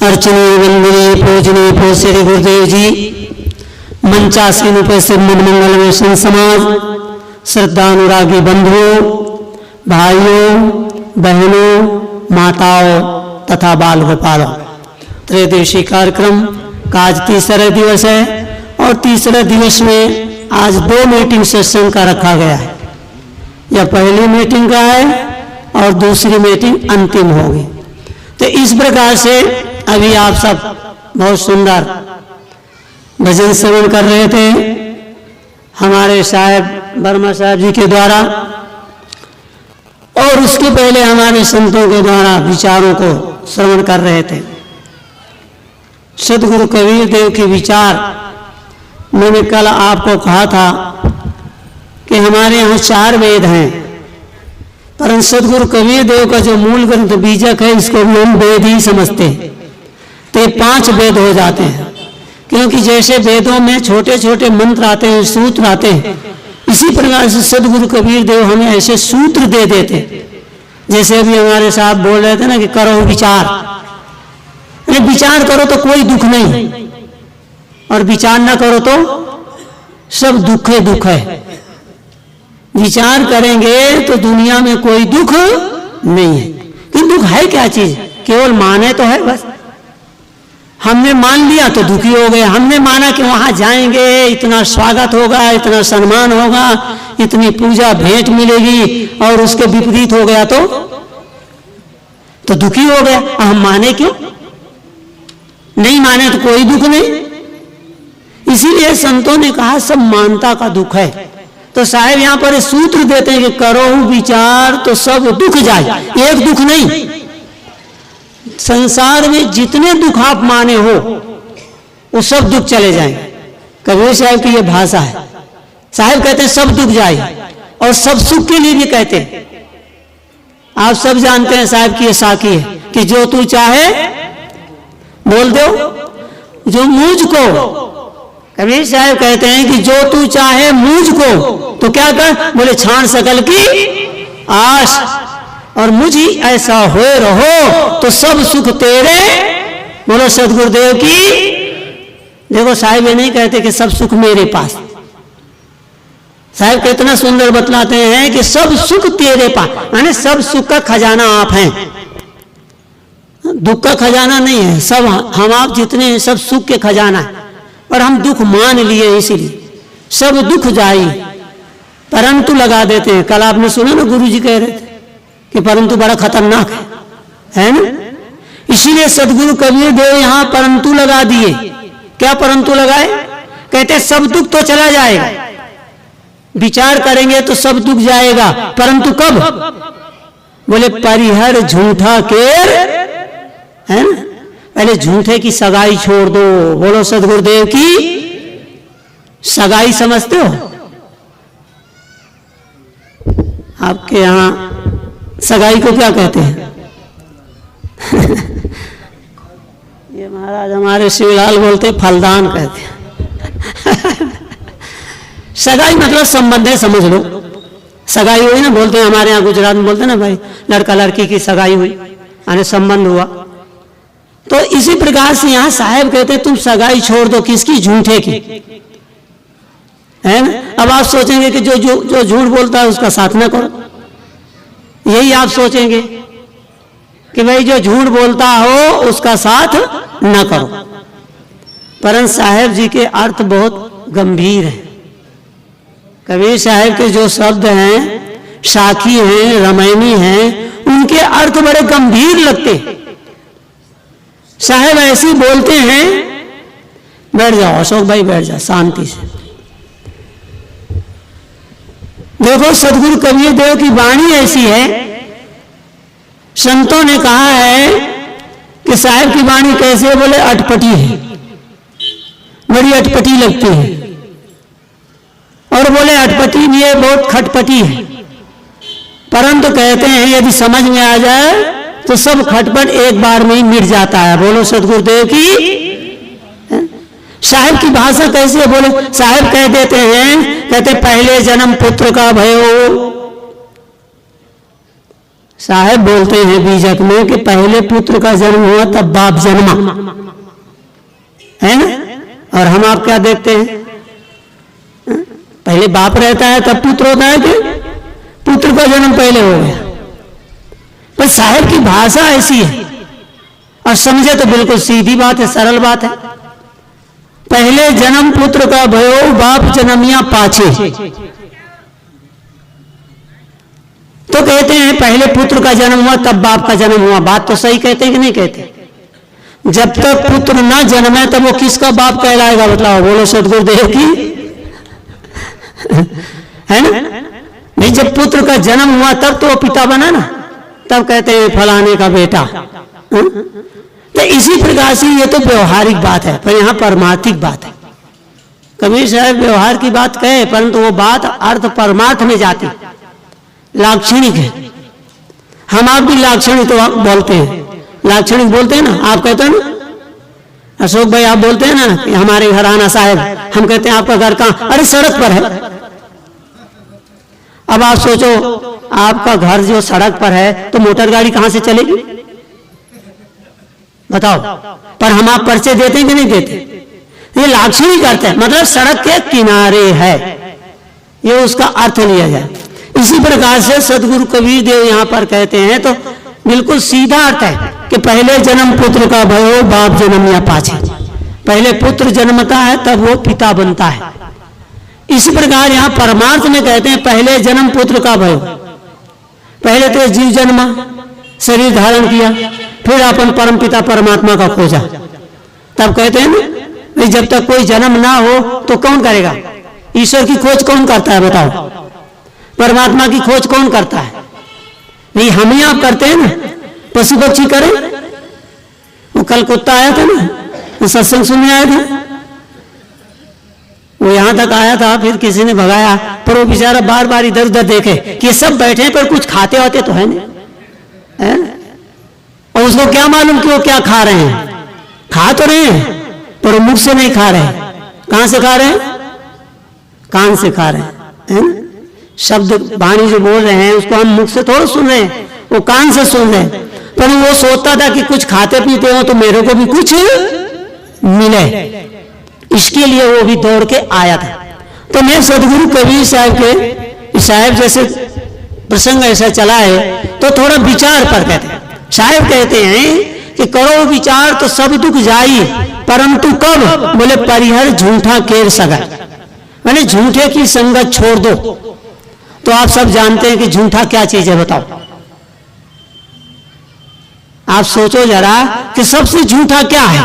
अर्चनीय वंदनीय पूजनीय श्री गुरुदेव जी, मंचासीन उपस्थित मनमंगल मिशन समाज, श्रद्धानुरागी बंधुओं, भाइयों, बहनों, माताओं तथा बाल गोपालों, त्रयोदशी कार्यक्रम का आज तीसरा दिवस है और तीसरे दिवस में आज 2 मीटिंग सेशन का रखा गया है। यह पहली मीटिंग का है और दूसरी मीटिंग अंतिम होगी। तो इस प्रकार से अभी आप सब बहुत सुंदर भजन श्रवण कर रहे थे हमारे साहब वर्मा साहब जी के द्वारा, और उसके पहले हमारे संतों के द्वारा विचारों को श्रवण कर रहे थे। सदगुरु कबीर देव के विचार मैंने कल आपको कहा था कि हमारे यहाँ 4 वेद हैं, परंतु सदगुरु कबीर देव का जो मूल ग्रंथ बीजक है इसको भी हम वेद ही समझते हैं। तो 5 वेद हो जाते हैं, क्योंकि जैसे वेदों में छोटे छोटे मंत्र आते हैं, सूत्र आते हैं, इसी प्रकार से सदगुरु कबीर देव हमें ऐसे सूत्र दे देते। जैसे अभी हमारे साहब बोल रहे थे ना कि करो विचार, अरे विचार करो तो कोई दुख नहीं, और विचार ना करो तो सब दुख है, दुख है। विचार करेंगे तो दुनिया में कोई दुख नहीं है। कि दुख है क्या चीज? केवल माने तो है बस। हमने मान लिया तो दुखी हो गए। हमने माना कि वहां जाएंगे, इतना स्वागत होगा, इतना सम्मान होगा, इतनी पूजा भेंट मिलेगी, और उसके विपरीत हो गया तो दुखी हो गया। हम माने क्यों? नहीं माने तो कोई दुख नहीं। इसीलिए संतों ने कहा सब मानता का दुख है। तो साहब यहाँ पर सूत्र देते हैं कि करो विचार तो सब दुख जाए। एक दुख नहीं, संसार में जितने दुख आप माने हो वो सब दुख चले जाएंगे। कबीर साहब की ये भाषा है। साहब कहते हैं सब दुख जाए, और सब सुख के लिए भी कहते हैं। आप सब जानते हैं साहब की ये साखी है कि जो तू चाहे बोल दो, जो मुझको, कबीर साहब कहते हैं कि जो तू चाहे मुझको तो क्या कर, बोले छाण सकल की आश, और मुझी ऐसा हो रहो तो सब सुख तेरे, बोलो सदगुरुदेव की। देखो साहब ये नहीं कहते कि सब सुख मेरे पास। साहब कितना सुंदर बतलाते हैं कि सब सुख तेरे पास, यानी सब सुख का खजाना आप हैं, दुख का खजाना नहीं है। सब हम आप जितने हैं सब सुख के खजाना है, और हम दुख मान लिए, इसीलिए सब दुख जाई परंतु लगा देते हैं। कल आपने सुना ना गुरु जी कह रहे थे कि परंतु बड़ा खतरनाक है ना। इसीलिए सदगुरु कबीर देव यहाँ परंतु लगा दिए। क्या परंतु लगाए? कहते सब दुख तो चला जाएगा, विचार करेंगे तो सब दुख जाएगा, परंतु कब? बोले परिहर झूठा केर, है ना। पहले झूठे की सगाई छोड़ दो। बोलो सदगुरुदेव की सगाई समझते हो? आपके यहाँ सगाई को क्या कहते हैं? ये महाराज हमारे शिवलाल बोलते फलदान कहते हैं। सगाई मतलब संबंध है, समझ लो। सगाई हुई ना, बोलते हैं हमारे यहाँ गुजरात में बोलते हैं ना भाई, लड़का लड़की की सगाई हुई, यानी संबंध हुआ। तो इसी प्रकार से यहाँ साहब कहते हैं तुम सगाई छोड़ दो। किसकी? झूठे की, है ना। अब आप सोचेंगे कि जो झूठ बोलता है उसका साथ ना करो, यही आप सोचेंगे कि भाई जो झूठ बोलता हो उसका साथ न करो। परंतु साहब जी के अर्थ बहुत गंभीर हैं। कबीर साहब के जो शब्द हैं, साखी हैं, रामायणी हैं, उनके अर्थ बड़े गंभीर लगते हैं। साहब ऐसी बोलते हैं, बैठ जाओ अशोक भाई, बैठ जाओ शांति से। देखो सदगुरु कबीर देव की वाणी ऐसी है, संतों ने कहा है कि साहब की वाणी कैसे? बोले अटपटी है, बड़ी अटपटी लगती है, और बोले अटपटी भी है, बहुत खटपटी है। परंतु कहते हैं यदि समझ में आ जाए तो सब खटपट एक बार में ही मिट जाता है। बोलो सदगुरुदेव की। साहब की भाषा कैसे? बोले साहब कह देते हैं, कहते पहले जन्म पुत्र का भयो, साहब बोलते हैं बीजक में कि पहले पुत्र का जन्म हुआ तब बाप जन्मा, है ना। और हम आप क्या देखते हैं, पहले बाप रहता है तब पुत्र होता है कि पुत्र का जन्म पहले हो गया। पर साहब की भाषा ऐसी है और समझे तो बिल्कुल सीधी बात है, सरल बात है। पहले जन्म पुत्र का भयो बाप जन्मिया पाछे, तो कहते हैं पहले पुत्र का जन्म हुआ तब बाप का जन्म हुआ। बात तो सही कहते हैं कि नहीं कहते। जब तक पुत्र न जन्मे तब वो किसका बाप कहलाएगा बताओ, बोलो सदगुरुदेव की, है ना। नहीं, जब पुत्र का जन्म हुआ तब तो वो पिता बना ना, तब कहते हैं फलाने का बेटा। तो इसी प्रकार से ये तो व्यवहारिक बात है, पर यहाँ परमार्थिक बात है। कबीर साहब व्यवहार की बात कहे परंतु वो बात अर्थ परमार्थ में जाती, लाक्षणिक है। हम आप भी लाक्षणिक तो बोलते हैं, लाक्षणिक बोलते हैं ना, आप कहते हैं ना अशोक भाई, आप बोलते हैं ना कि हमारे घर आना साहब, हम कहते हैं आपका घर कहाँ, अरे सड़क पर है। अब आप सोचो आपका घर जो सड़क पर है तो मोटर गाड़ी कहां से चलेगी बताओ। पर हम आप पर्चे देते हैं कि नहीं देते, ये लाक्षणिक अर्थ है, मतलब सड़क के किनारे है, ये उसका अर्थ लिया जाए। इसी प्रकार से सदगुरु कबीर देव यहां पर कहते हैं तो बिल्कुल सीधा अर्थ है कि पहले जन्म पुत्र का भयो बाप जन्म या पाछे, पहले पुत्र जन्मता है तब वो पिता बनता है। इसी प्रकार यहां परमार्थ में कहते हैं पहले जन्म पुत्र का भयो, पहले तो जीव जन्मा, शरीर धारण किया, फिर अपन परम पिता परमात्मा का खोजा। तब कहते हैं ना जब तक कोई जन्म ना हो तो कौन करेगा, ईश्वर की खोज कौन करता है बताओ, परमात्मा की खोज कौन करता है, नहीं हम ही आप करते हैं ना, पशु पक्षी करें। वो कल कुत्ता आया था ना, वो सत्संग सुनने आया था, वो यहां तक आया था, फिर किसी ने भगाया, पर वो बेचारा बार बार इधर उधर देखे कि ये सब बैठे हैं पर कुछ खाते होते तो है नहीं, है? और उसको क्या मालूम कि वो क्या खा रहे हैं, खा तो रहे हैं पर मुख से नहीं खा रहे। कहां से खा रहे हैं, कान से खा रहे हैं, है ना। शब्द वाणी जो बोल रहे हैं उसको हम मुख से थोड़ा सुन रहे हैं, वो कान से सुन रहे हैं। पर वो सोचता था कि कुछ खाते पीते हो तो मेरे को भी कुछ मिले, इसके लिए वो भी दौड़ के आया था। तो मैं सदगुरु कबीर साहब के साहब जैसे प्रसंग ऐसा चला है तो थोड़ा विचार पर कहते हैं। साहब कहते हैं कि करो विचार तो सब दुख जाई, परंतु कब, बोले परिहर झूठा केर सगा, मैंने झूठे की संगत छोड़ दो। तो आप सब जानते हैं कि झूठा क्या चीज है बताओ, आप सोचो जरा कि सबसे झूठा क्या है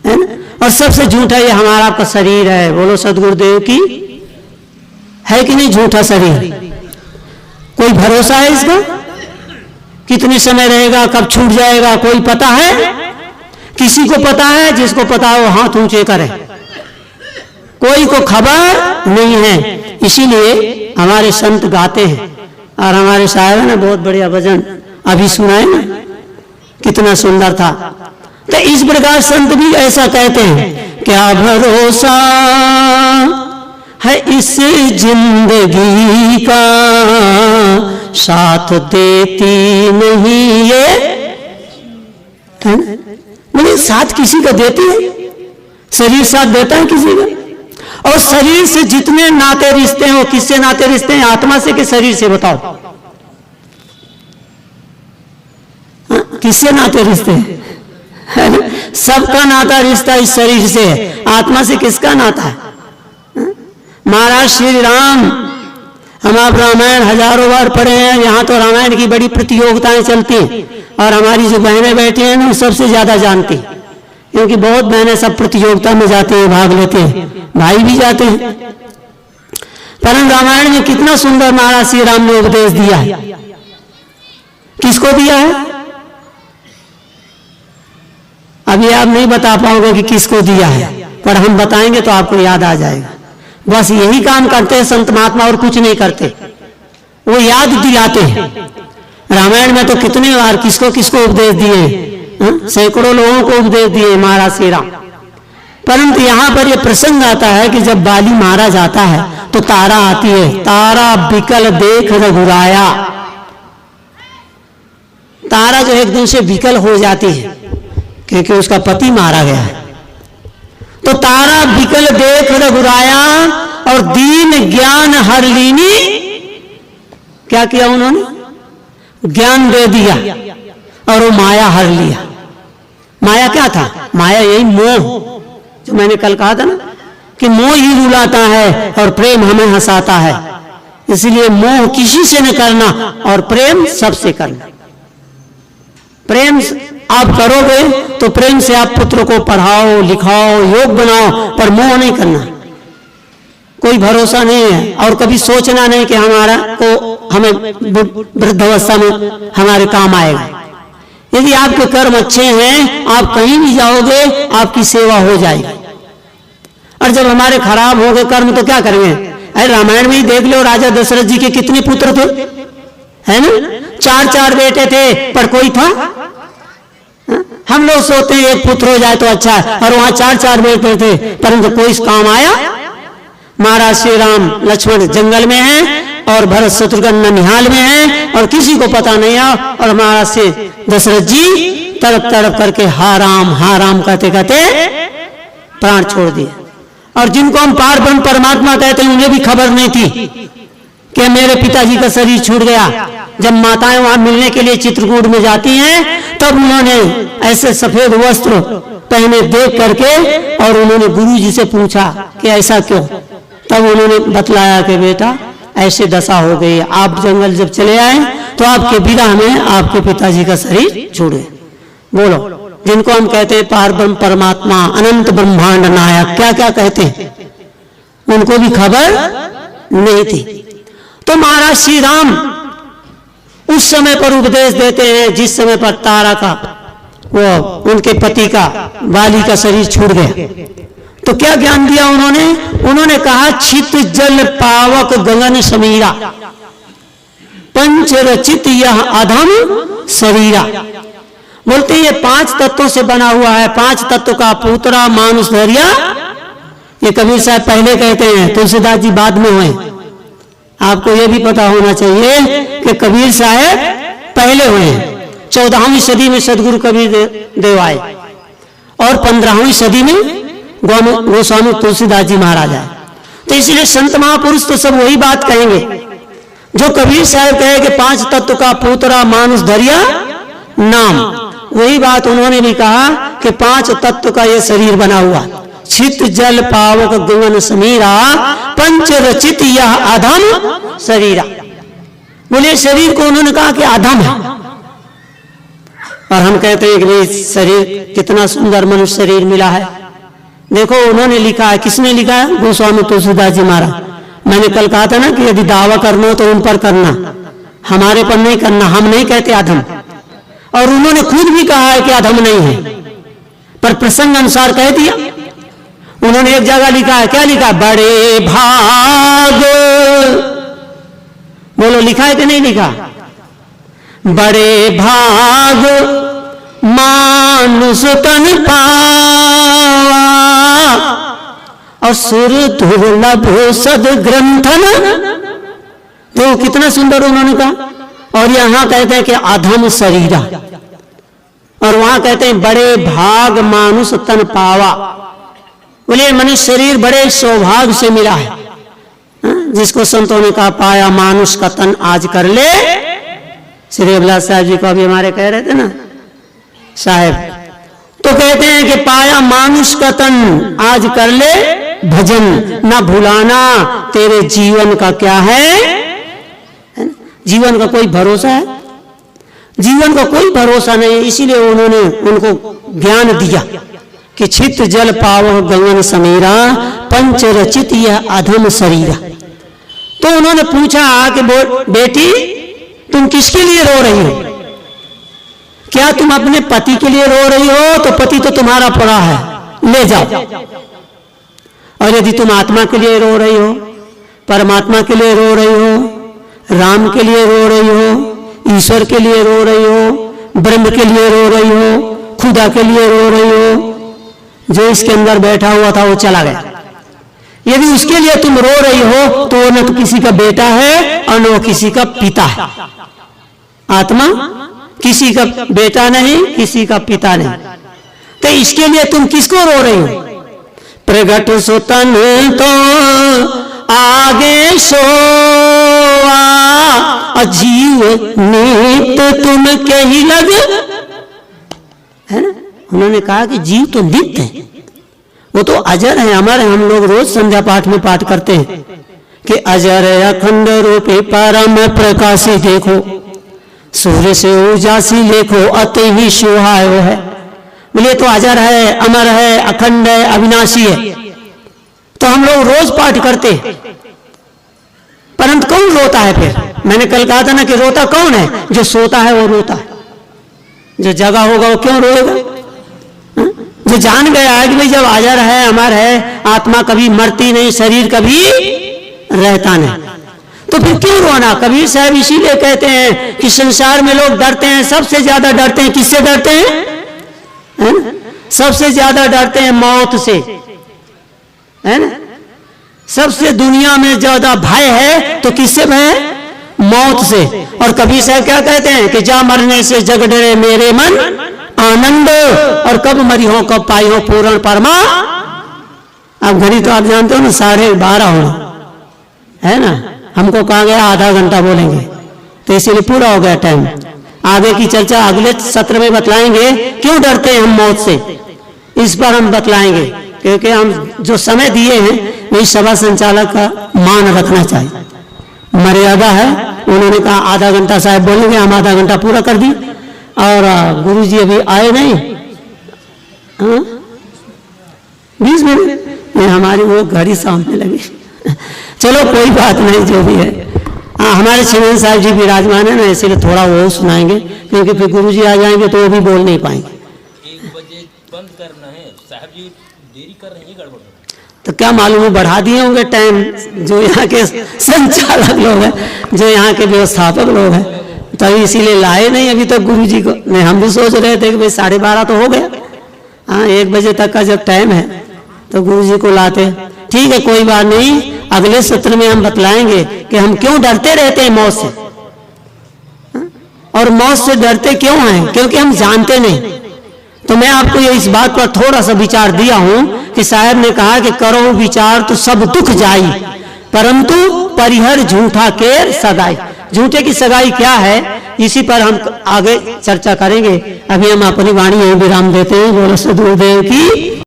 ना? और सबसे झूठा ये हमारा आपका शरीर है। बोलो सदगुरुदेव की, है कि नहीं झूठा शरीर? कोई भरोसा है इसका, कितने समय रहेगा, कब छूट जाएगा, कोई पता है? किसी को पता है? जिसको पता हो हाथ ऊंचे करे, कोई को खबर नहीं है। इसीलिए हमारे संत गाते हैं और हमारे साहब ने बहुत बढ़िया भजन अभी सुनाए ना, कितना सुंदर था। तो इस प्रकार संत भी ऐसा कहते हैं, क्या भरोसा है इस जिंदगी का, साथ देती नहीं ये, बोले साथ किसी का देती है, शरीर साथ देता है किसी का। और शरीर से जितने नाते रिश्ते हैं वो किससे नाते रिश्ते हैं, आत्मा से कि शरीर से बताओ, किससे नाते रिश्ते हैं? सबका नाता रिश्ता इस शरीर से है, आत्मा से किसका नाता है? महाराज श्री राम, हम आप रामायण हजारों बार पढ़े हैं, यहाँ तो रामायण की बड़ी प्रतियोगिताएं चलती हैं और हमारी जो बहनें बैठी हैं वो सबसे ज्यादा जानती, क्योंकि बहुत बहनें सब प्रतियोगिता में जाते हैं, भाग लेते हैं, भाई भी जाते हैं। परंतु रामायण में कितना सुंदर महाराज श्री राम ने उपदेश दिया है, किसको दिया है? अभी आप नहीं बता पाओगे कि किसको दिया है, पर हम बताएंगे तो आपको याद आ जाएगा। बस यही काम करते हैं संत महात्मा, और कुछ नहीं करते, वो याद दिलाते हैं। रामायण में तो कितने बार किसको किसको उपदेश दिए, सैकड़ों लोगों को उपदेश दिए महाराज श्री राम। परंतु यहाँ पर यह प्रसंग आता है कि जब बाली मारा जाता है तो तारा आती है, तारा बिकल देख रघुराया, तारा जो एकदम से विकल हो जाती है क्योंकि उसका पति मारा गया है। तो तारा विकल देख रघुराया और दीन ज्ञान हर लीनी, क्या किया उन्होंने? ज्ञान दे दिया और वो माया हर लिया। माया क्या था? माया यही मोह, जो मैंने कल कहा था ना कि मोह ही रुलाता है और प्रेम हमें हंसाता है। इसलिए मोह किसी से न करना और प्रेम सबसे करना। प्रेम आप करोगे तो प्रेम से आप पुत्र को पढ़ाओ, लिखाओ, योग बनाओ, पर मोह नहीं करना। कोई भरोसा नहीं है और कभी सोचना नहीं कि हमें वृद्धावस्था में हमारे काम आएगा। यदि आपके कर्म अच्छे हैं, आप कहीं भी जाओगे आपकी सेवा हो जाएगी। और जब हमारे खराब हो गए कर्म तो क्या करेंगे? अरे रामायण में ही देख लो, राजा दशरथ जी के कितने पुत्र थे, है ना? 4 बेटे थे, पर कोई था? हम लोग सोचते हैं एक पुत्र हो जाए तो अच्छा है, और वहां 4 बेटे थे, परंतु कोई इस काम आया? महाराज श्री राम लक्ष्मण जंगल में हैं और भरत शत्रुघ्न निहाल में हैं और किसी को पता नहीं है, और महाराज से दशरथ जी तड़प तड़प करके हा राम कहते कहते प्राण छोड़ दिए। और जिनको हम पार ब्रह्म परमात्मा कहते हैं उन्हें भी खबर नहीं थी कि मेरे पिताजी का शरीर छूट गया। जब माताएं वहां मिलने के लिए चित्रकूट में जाती हैं तब उन्होंने ऐसे सफेद वस्त्र पहने देख करके और उन्होंने गुरुजी से पूछा कि ऐसा क्यों? तब उन्होंने बतलाया कि बेटा ऐसे दशा हो गई, आप जंगल जब चले आए तो आपके विरह में आपके पिताजी का शरीर छूट गया। बोलो, जिनको हम कहते हैं पार ब्रह्म परमात्मा, अनंत ब्रह्मांड नायक, क्या क्या कहते हैं, उनको भी खबर नहीं थी। तो महाराज श्री राम उस समय पर उपदेश देते हैं जिस समय पर तारा का, वो उनके पति का, वाली का शरीर छूट गया। तो क्या ज्ञान दिया उन्होंने? उन्होंने कहा छित जल पावक गगन समीरा, पंच रचित यह अधम शरीरा। बोलते ये 5 तत्वों से बना हुआ है, 5 तत्व का पूतरा मानुष धैर्य। ये कबीर साहब पहले कहते हैं, तुलसीदास जी बाद में हुए। आपको यह भी पता होना चाहिए कि कबीर साहब पहले हुए हैं। 14वीं सदी में सदगुरु कबीर देव आए और 15वीं सदी में गोस्वामी तुलसीदास जी महाराज आए। तो इसलिए संत महापुरुष तो सब वही बात कहेंगे जो कबीर साहब कहे कि 5 तत्व का पूतरा मानुष धैर्य नाम, वही बात उन्होंने भी कहा कि 5 तत्व का यह शरीर बना हुआ, छित जल पावक गगन समीरा, पंच रचित यह अधम शरीरा। बोले शरीर को उन्होंने कहा कि अधम है, और हम कहते हैं कि भाई शरीर कितना सुंदर मनुष्य शरीर मिला है। देखो उन्होंने लिखा है, किसने लिखा है? गोस्वामी तुलसीदास जी महाराज। मैंने कल कहा था ना कि यदि दावा करना हो तो उन पर करना, हमारे पर नहीं करना। हम नहीं कहते अधम, और उन्होंने खुद भी कहा है कि अधम नहीं है, पर प्रसंग अनुसार कह दिया। उन्होंने एक जगह लिखा है, क्या लिखा? बड़े भाग। बोलो लिखा है कि नहीं लिखा? बड़े भाग मानुष तन पावा और सुर दुर्लभ सद ग्रंथन। तो कितना सुंदर उन्होंने कहा। और यहां कहते हैं कि अधम शरीरा, और वहां कहते हैं बड़े भाग मानुष तन पावा। बोले मनुष्य शरीर बड़े सौभाग्य से मिला है, जिसको संतों ने कहा पाया मानुष का तन आज कर ले। श्री अभिलाष साहब जी को अभी हमारे कह रहे थे ना साहब, तो कहते हैं कि पाया मानुष का तन आज कर ले भजन, ना भुलाना तेरे जीवन का क्या है। जीवन का कोई भरोसा है? जीवन का कोई भरोसा नहीं। इसीलिए उन्होंने उनको ज्ञान दिया कि छित जल पावह गगन समीरा, पंच रचित यह अधम शरीरा। तो उन्होंने पूछा कि बेटी तुम किसके लिए रो रही हो? क्या तुम अपने पति के लिए रो रही हो? तो पति तो तुम्हारा पड़ा है, ले जाओ। और यदि तुम आत्मा के लिए रो रही हो, परमात्मा के लिए रो रही हो, राम के लिए रो रही हो, ईश्वर के लिए रो रही हो, ब्रह्म के लिए रो रही हो, खुदा के लिए रो रही हो, जो इसके अंदर बैठा हुआ था वो चला गया, यदि उसके लिए तुम रो रही हो तो न तो किसी का बेटा है और न किसी का पिता है। आत्मा किसी का बेटा नहीं, किसी का पिता नहीं, तो इसके लिए तुम किसको रो रही हो? प्रगट सुतन तो आगे सोआ, अजीव नीत तुम के ही लग, है ना। उन्होंने कहा कि जीव तो नित्य है, वो तो अजर है, अमर है। हम लोग रोज संध्या पाठ में पाठ करते हैं कि अजर अखंड रूपे परम प्रकाशी देखो, सूर्य से ऊर्जासी लेखो, अति ही सुहाय है। बोले तो अजर है, अमर है, अखंड है, अविनाशी है, तो हम लोग रोज पाठ करते हैं। परंतु कौन रोता है फिर? मैंने कल कहा था ना कि रोता कौन है? जो सोता है वो रोता है, जो जगा होगा वो क्यों रोएगा? जो जान गया है कि भाई जब अजर है, अमर है, आत्मा कभी मरती नहीं, शरीर कभी रहता नहीं, तो फिर क्यों रोना? कबीर साहब इसीलिए कहते हैं कि संसार में लोग डरते हैं, सबसे ज्यादा डरते हैं। किससे डरते हैं? सबसे ज्यादा डरते हैं मौत से, है ना। सबसे दुनिया में ज्यादा भय है तो किससे भय है? मौत से। और कबीर साहब क्या कहते हैं कि जा मरने से जग डरे मेरे मन आनंद, और कब मरी हो कब पाई हो पूर्ण परमा। अब घड़ी तो आप जानते हो ना, 12:30 होना है ना। हमको कहा गया आधा घंटा बोलेंगे, तो इसीलिए पूरा हो गया टाइम। आगे की चर्चा अगले सत्र में बतलाएंगे, क्यों डरते हैं हम मौत से, इस पर हम बतलाएंगे। क्योंकि हम जो समय दिए हैं वही सभा संचालक का मान रखना चाहिए, मर्यादा है। उन्होंने कहा आधा घंटा साहब बोलेंगे, हम आधा घंटा पूरा कर दिए। और गुरुजी अभी आए नहीं, 20 मिनट में हमारी वो घड़ी सामने लगी। चलो कोई बात नहीं, जो भी है। हाँ, हमारे शिवेंद्र साहब जी विराजमान है ना, इसीलिए थोड़ा वो सुनाएंगे, क्योंकि फिर गुरुजी आ जाएंगे तो वो भी बोल नहीं पाएंगे। 1 बजे बंद करना है, साहब जी देरी कर रहे हैं, गड़बड़। तो क्या मालूम है बढ़ा दिए होंगे टाइम, जो यहाँ के संचालक लोग हैं, जो यहाँ के व्यवस्थापक लोग हैं, तभी इसीलिए लाए नहीं अभी तक गुरुजी को। नहीं, हम भी सोच रहे थे कि भाई 12:30 तो हो गया। हाँ, 1 बजे तक का जब टाइम है तो गुरुजी को लाते। ठीक है, कोई बात नहीं, अगले सत्र में हम बतलाएंगे कि हम क्यों डरते रहते हैं मौत से, और मौत से डरते क्यों हैं, क्योंकि हम जानते नहीं। तो मैं आपको ये इस बात पर थोड़ा सा विचार दिया हूं कि साहब ने कहा कि करो विचार तो सब दुख जाई, परंतु परिहर झूठा केर सगाई। झूठे की सगाई क्या है, इसी पर हम आगे चर्चा करेंगे। अभी हम अपनी वाणी यहीं विराम देते हैं। बोलो सद्गुरुदेव की।